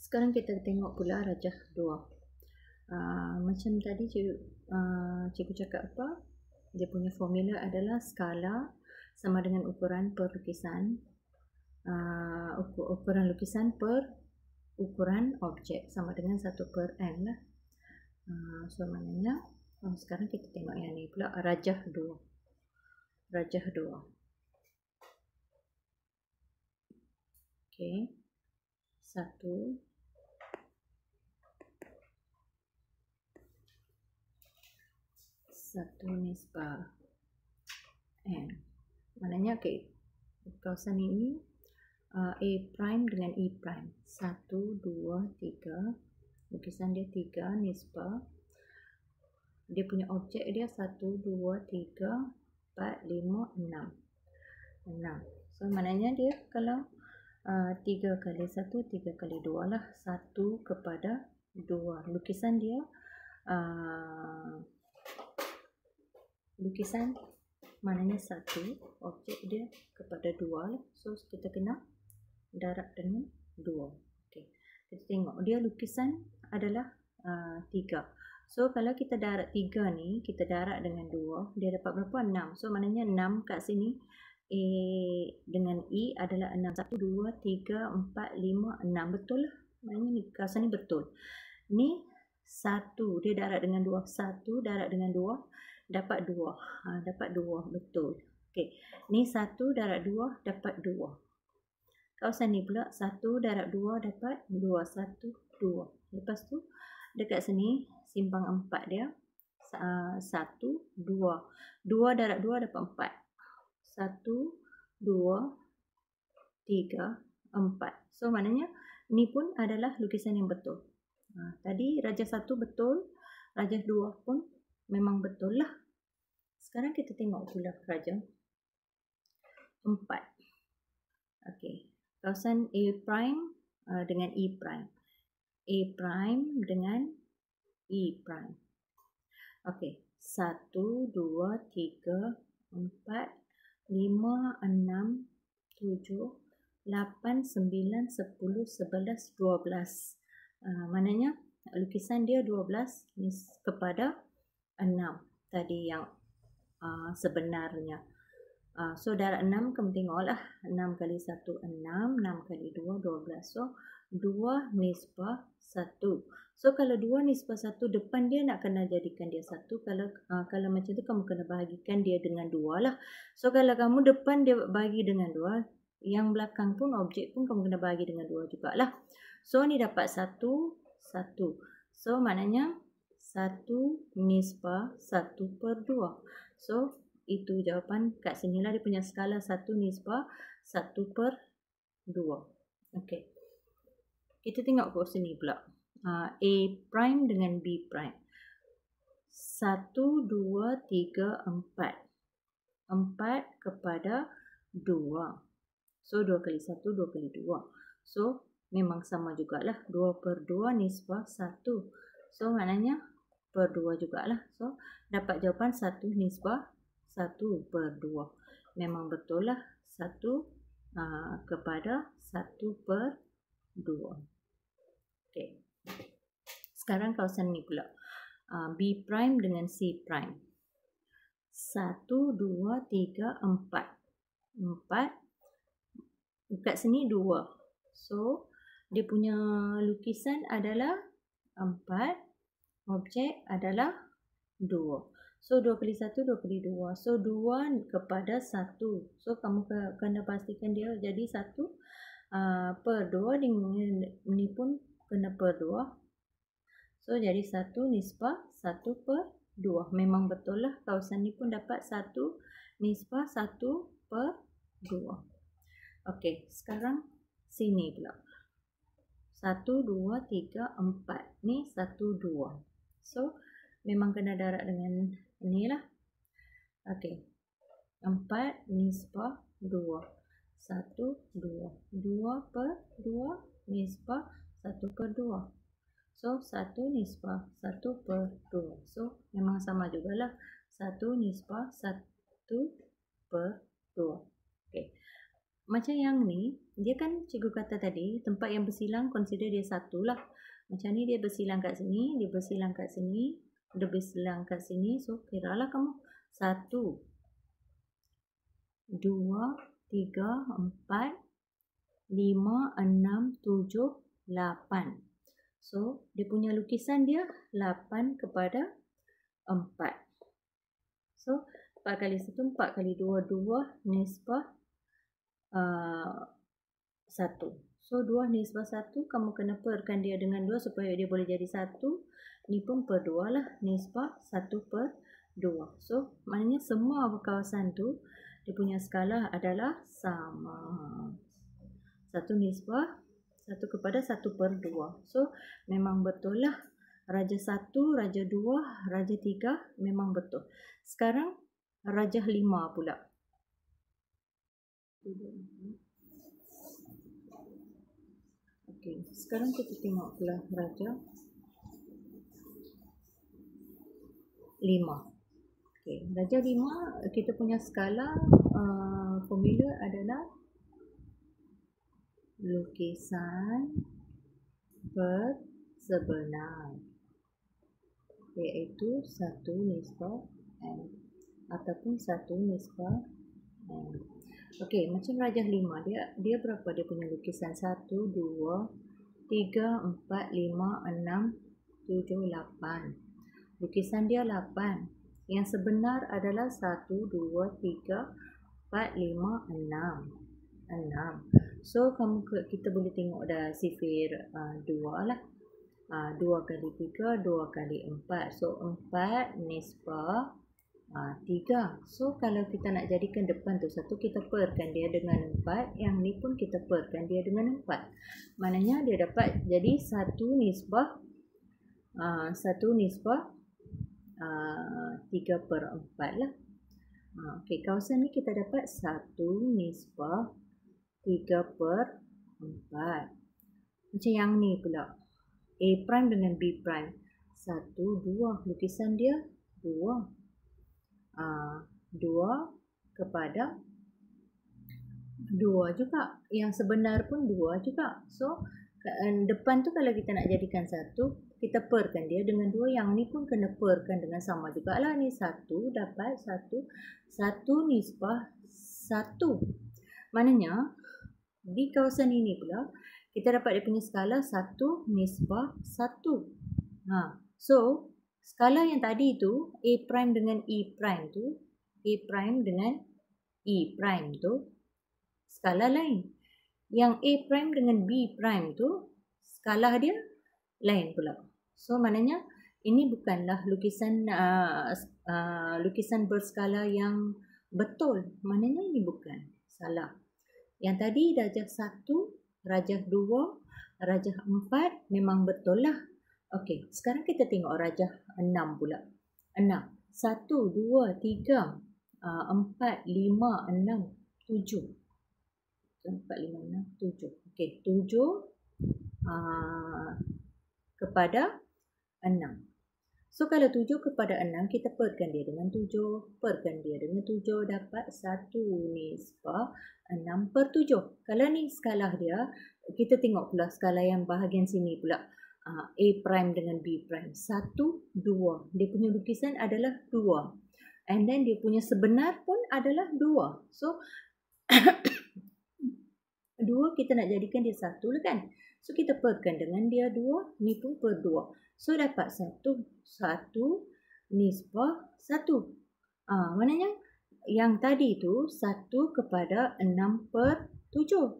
Sekarang kita tengok pula rajah 2. Macam tadi cikgu cakap apa? Dia punya formula adalah skala sama dengan ukuran per lukisan. Ukuran lukisan per ukuran objek sama dengan 1/n lah. So maknanya sekarang kita tengok yang ni pula rajah 2. Rajah 2. Okey. 1 nisbah n. Maknanya okey, kawasan ini A prime dengan E prime. 1, 2, 3. Lukisan dia 3 nisbah. Dia punya objek dia 1, 2, 3, 4, 5, 6. 6. So maknanya dia kalau 3 kali 1, 3 kali 2 lah. 1 kepada 2. Lukisan dia lukisan maknanya 1, objek dia kepada 2 lah. So kita kena darab dengan 2. Okey. Kita tengok dia lukisan adalah 3. So kalau kita darab 3 ni, kita darab dengan 2, dia dapat berapa? 6. So maknanya 6 kat sini A dengan E adalah 6. 1, 2, 3, 4, 5, 6. Betul lah. Maknanya ni kawasan ni betul. Ni 1 dia darab dengan 2. 1 darab dengan 2 dapat 2. Dapat 2. Betul. Okey. Ni 1 darab 2 dapat 2. Kawasan ni pula 1 darab 2 dapat 2. 1, 2. Lepas tu dekat sini simpang 4 dia 1, 2. 2 darab 2 dapat 4. 1, 2, 3, 4. So maknanya ni pun adalah lukisan yang betul. Tadi rajah 1 betul, rajah 2 pun memang betul lah. Sekarang kita tengok pula rajah 4. Okey. Kawasan A prime dengan E prime. A prime dengan E prime. Okey. 1, 2, 3, 4, 5, 6, 7, 8, 9, 10, 11, 12. Maknanya lukisan dia 12 kepada 6 tadi yang sebenarnya. So darab 6 kamu tengoklah. 6 kali 1 6, 6 kali 2 12. So 2 nisbah 1. So kalau 2 nisbah 1 depan dia nak kena jadikan dia 1. Kalau macam tu kamu kena bahagikan dia dengan 2 lah. So kalau kamu depan dia bagi dengan 2, yang belakang pun objek pun kamu kena bagi dengan 2 jugalah. So ni dapat 1 1. So maknanya 1 nisbah 1/2. So itu jawapan kat sinilah dia punya skala 1 nisbah 1/2. Okey. Kita tengok kat sini pula. A prime dengan B prime. 1, 2, 3, 4. 4 kepada 2. So 2 kali 1, 2 kali 2. So memang sama jugalah. 2/2 nisbah 1. So maknanya per 2 jugalah. So dapat jawapan 1 nisbah 1/2. Memang betul lah 1 kepada 1/2. Okey. Sekarang kawasan ni pula. B prime dengan C prime. 1, 2, 3, 4. 4. Dekat sini 2. So dia punya lukisan adalah 4. Objek adalah 2. So 2 kali 1, 2 kali 2. So 2 kepada 1. So kamu kena pastikan dia jadi 1/2. Ni pun kena per 2. So jadi 1 nisbah 1/2. Memang betul lah. Kawasan ni pun dapat 1 nisbah 1/2. Okey. Sekarang sini pula. 1, 2, 3, 4. Ni 1, 2. So memang kena darab dengan ni lah. Okey. 4 nisbah 2. 1, 2. 2/2 nisbah 1/2. So 1 nisbah 1/2. So memang sama jugalah. 1 nisbah 1/2. Okey. macam yang ni, dia kan cikgu kata tadi, tempat yang bersilang consider dia satu lah. Macam ni dia bersilang kat sini, dia bersilang kat sini, dia bersilang kat sini. So, kiralah kamu 1, 2, 3, 4, 5, 6, 7, 8. So, dia punya lukisan dia 8 kepada 4. So, 4 kali 1, 4 kali 2, 2 nisbah 1. So, 2 nisbah 1, kamu kena perkan dia dengan 2 supaya dia boleh jadi 1. Ni pun per 2 lah, nisbah 1 per 2. So, maknanya semua kawasan tu, dia punya skala adalah sama. 1 nisbah 1 kepada 1 per 2. So, memang betul lah. Rajah 1, rajah 2, rajah 3 memang betul. Sekarang, rajah 5 pula. Okey, sekarang kita tengok pula rajah 5. Okey, rajah 5, kita punya skala formula adalah lukisan bersebenar, iaitu 1 nisbah n ataupun 1 nisbah n. Okey, macam rajah 5, dia berapa dia punya lukisan? 1, 2, 3, 4, 5, 6, 7, 8. Lukisan dia 8. Yang sebenar adalah 1, 2, 3, 4, 5, 6. So, kita boleh tengok dah sifir 2 lah. 2 kali 3, 2 kali 4. So, 4 nisbah 3. So, kalau kita nak jadikan depan tu 1, kita perkan dia dengan 4. Yang ni pun kita perkan dia dengan 4. Maknanya dia dapat jadi 1 nisbah 3 per 4 lah. Okey, kawasan ni kita dapat 1 nisbah 3 per 4. Macam yang ni pula. A prime dengan B prime. 1, 2. Lukisan dia 2. 2 kepada 2 juga. Yang sebenar pun 2 juga. So, depan tu kalau kita nak jadikan 1, kita perkan dia dengan 2. Yang ni pun kena perkan dengan sama jugalah. Ni 1 dapat 1. 1 nisbah 1. Maknanya, di kawasan ini pula, kita dapat dia punya skala 1 nisbah 1. So, skala yang tadi tu, A prime dengan E prime tu, A prime dengan E prime tu, skala lain. Yang A prime dengan B prime tu, skala dia lain pula. So, maknanya, ini bukanlah lukisan berskala yang betul. Maknanya ini bukan. Salah. Yang tadi rajah 1, rajah 2, rajah 4 memang betul lah. Okey, sekarang kita tengok rajah 6 pula. 6. 1, 2, 3, 4, 5, 6, 7. 4, 5, 6, 7. Okey, 7 kepada 6. So, kalau 7 kepada 6, kita perkan dia dengan 7. Perkan dia dengan 7, dapat 1 nisbah 6 per 7. Kalau ni skala dia, kita tengok pula skala yang bahagian sini pula. A prime dengan B prime. 1, 2. Dia punya lukisan adalah 2. And then dia punya sebenar pun adalah 2. So, 2 kita nak jadikan dia 1 lah kan. So, kita perkan dengan dia 2. Ni pun per 2. So, dapat 1 nisbah 1. Maknanya, yang tadi tu 1 kepada 6 per 7.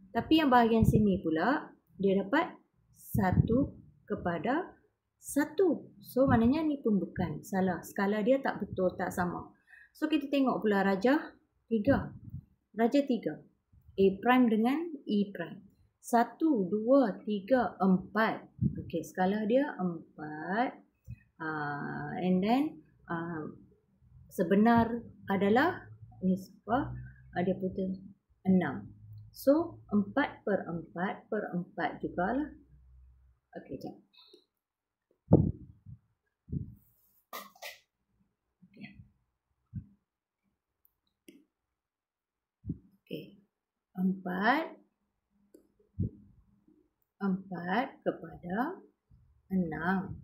Tapi yang bahagian sini pula, dia dapat 1 kepada 1. So, maknanya ni pun bukan. Salah. Skala dia tak betul, tak sama. So, kita tengok pula rajah 3. Rajah 3. A prime dengan E prime. 1, 2, 3, 4. Okey, skala dia 4. And then, sebenar adalah nisbah dia punya 6. So, 4 per 4 per 4 jugalah. Okey, jap. Okey. 4 kepada 6.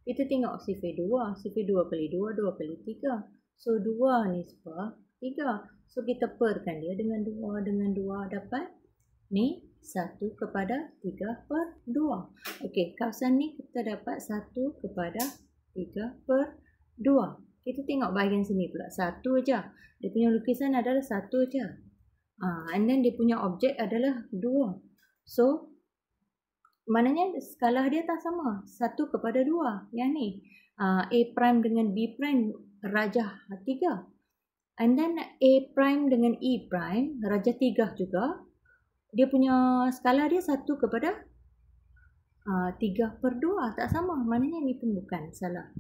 Kita tengok sifir 2. Sifir 2 kali 2, 2 kali 3. So, 2 nisbah 3. So, kita perkan dia dengan 2 dengan 2 dapat ni 1 kepada 3/2. Okey, kawasan ni kita dapat 1 kepada 3/2. Kita tengok bahagian sini pula. 1 je. Dia punya lukisan adalah 1 je. And then dia punya objek adalah 2. So, maknanya skala dia tak sama. 1 kepada 2. Yang ni. A prime dengan B prime rajah 3. And then A prime dengan E prime rajah 3 juga. Dia punya skala dia 1 kepada 3/2. Tak sama. Maknanya ni pun bukan. Salah.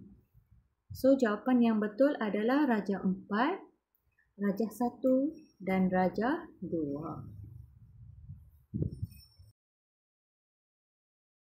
So, jawapan yang betul adalah rajah 4, rajah 1 dan rajah 2.